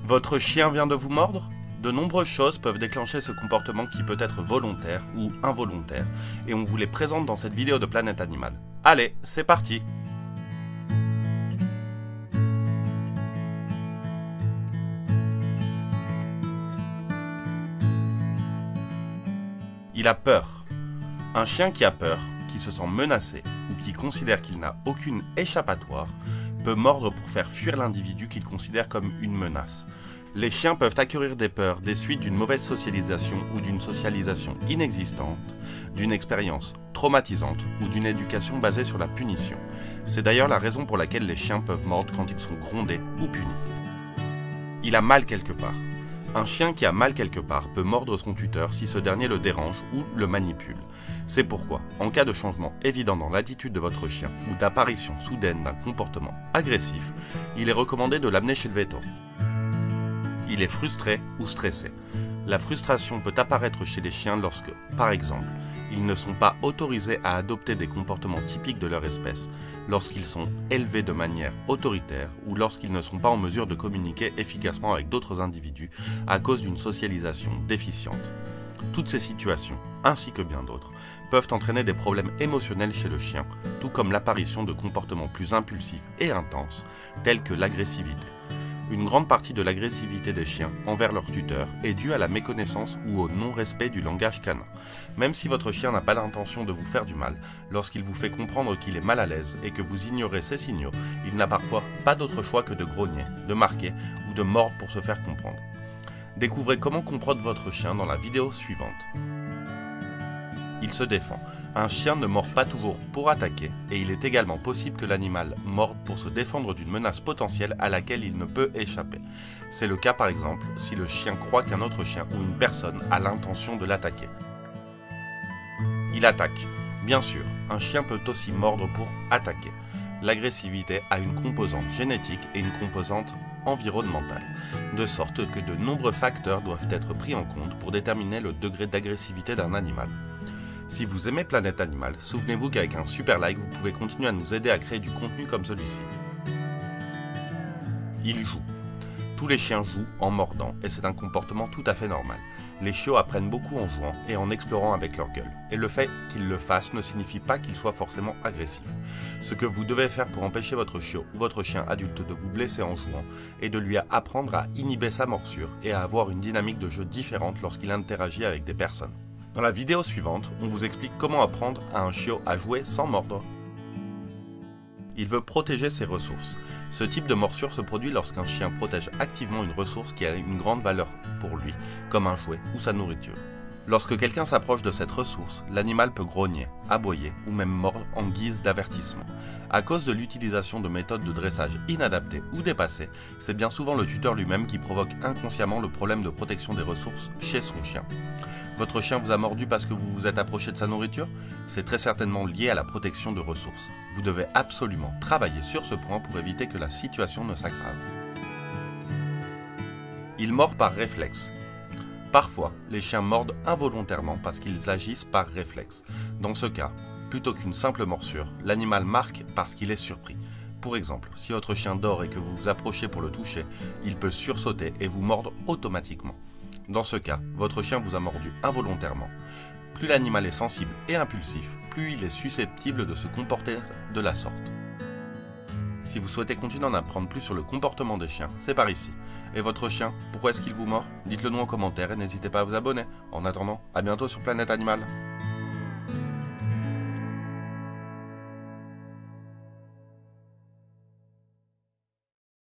Votre chien vient de vous mordre? De nombreuses choses peuvent déclencher ce comportement qui peut être volontaire ou involontaire, et on vous les présente dans cette vidéo de Planète Animal. Allez, c'est parti! Il a peur. Un chien qui a peur, qui se sent menacé ou qui considère qu'il n'a aucune échappatoire, peut mordre pour faire fuir l'individu qu'il considère comme une menace. Les chiens peuvent acquérir des peurs des suites d'une mauvaise socialisation ou d'une socialisation inexistante, d'une expérience traumatisante ou d'une éducation basée sur la punition. C'est d'ailleurs la raison pour laquelle les chiens peuvent mordre quand ils sont grondés ou punis. Il a mal quelque part. Un chien qui a mal quelque part peut mordre son tuteur si ce dernier le dérange ou le manipule. C'est pourquoi, en cas de changement évident dans l'attitude de votre chien ou d'apparition soudaine d'un comportement agressif, il est recommandé de l'amener chez le véto. Il est frustré ou stressé. La frustration peut apparaître chez les chiens lorsque, par exemple, ils ne sont pas autorisés à adopter des comportements typiques de leur espèce, lorsqu'ils sont élevés de manière autoritaire ou lorsqu'ils ne sont pas en mesure de communiquer efficacement avec d'autres individus à cause d'une socialisation déficiente. Toutes ces situations, ainsi que bien d'autres, peuvent entraîner des problèmes émotionnels chez le chien, tout comme l'apparition de comportements plus impulsifs et intenses, tels que l'agressivité. Une grande partie de l'agressivité des chiens envers leur tuteur est due à la méconnaissance ou au non-respect du langage canin. Même si votre chien n'a pas l'intention de vous faire du mal, lorsqu'il vous fait comprendre qu'il est mal à l'aise et que vous ignorez ces signaux, il n'a parfois pas d'autre choix que de grogner, de marquer ou de mordre pour se faire comprendre. Découvrez comment comprendre votre chien dans la vidéo suivante. Il se défend. Un chien ne mord pas toujours pour attaquer et il est également possible que l'animal morde pour se défendre d'une menace potentielle à laquelle il ne peut échapper. C'est le cas par exemple si le chien croit qu'un autre chien ou une personne a l'intention de l'attaquer. Il attaque. Bien sûr, un chien peut aussi mordre pour attaquer. L'agressivité a une composante génétique et une composante environnementale, de sorte que de nombreux facteurs doivent être pris en compte pour déterminer le degré d'agressivité d'un animal. Si vous aimez Planète Animal, souvenez-vous qu'avec un super like, vous pouvez continuer à nous aider à créer du contenu comme celui-ci. Il joue. Tous les chiens jouent en mordant et c'est un comportement tout à fait normal. Les chiots apprennent beaucoup en jouant et en explorant avec leur gueule. Et le fait qu'ils le fassent ne signifie pas qu'ils soient forcément agressifs. Ce que vous devez faire pour empêcher votre chiot ou votre chien adulte de vous blesser en jouant est de lui apprendre à inhiber sa morsure et à avoir une dynamique de jeu différente lorsqu'il interagit avec des personnes. Dans la vidéo suivante, on vous explique comment apprendre à un chiot à jouer sans mordre. Il veut protéger ses ressources. Ce type de morsure se produit lorsqu'un chien protège activement une ressource qui a une grande valeur pour lui, comme un jouet ou sa nourriture. Lorsque quelqu'un s'approche de cette ressource, l'animal peut grogner, aboyer ou même mordre en guise d'avertissement. À cause de l'utilisation de méthodes de dressage inadaptées ou dépassées, c'est bien souvent le tuteur lui-même qui provoque inconsciemment le problème de protection des ressources chez son chien. Votre chien vous a mordu parce que vous vous êtes approché de sa nourriture? C'est très certainement lié à la protection de ressources. Vous devez absolument travailler sur ce point pour éviter que la situation ne s'aggrave. Il mord par réflexe. Parfois, les chiens mordent involontairement parce qu'ils agissent par réflexe. Dans ce cas, plutôt qu'une simple morsure, l'animal marque parce qu'il est surpris. Pour exemple, si votre chien dort et que vous vous approchez pour le toucher, il peut sursauter et vous mordre automatiquement. Dans ce cas, votre chien vous a mordu involontairement. Plus l'animal est sensible et impulsif, plus il est susceptible de se comporter de la sorte. Si vous souhaitez continuer d'en apprendre plus sur le comportement des chiens, c'est par ici. Et votre chien, pourquoi est-ce qu'il vous mord? Dites-le nous en commentaire et n'hésitez pas à vous abonner. En attendant, à bientôt sur Planète Animal.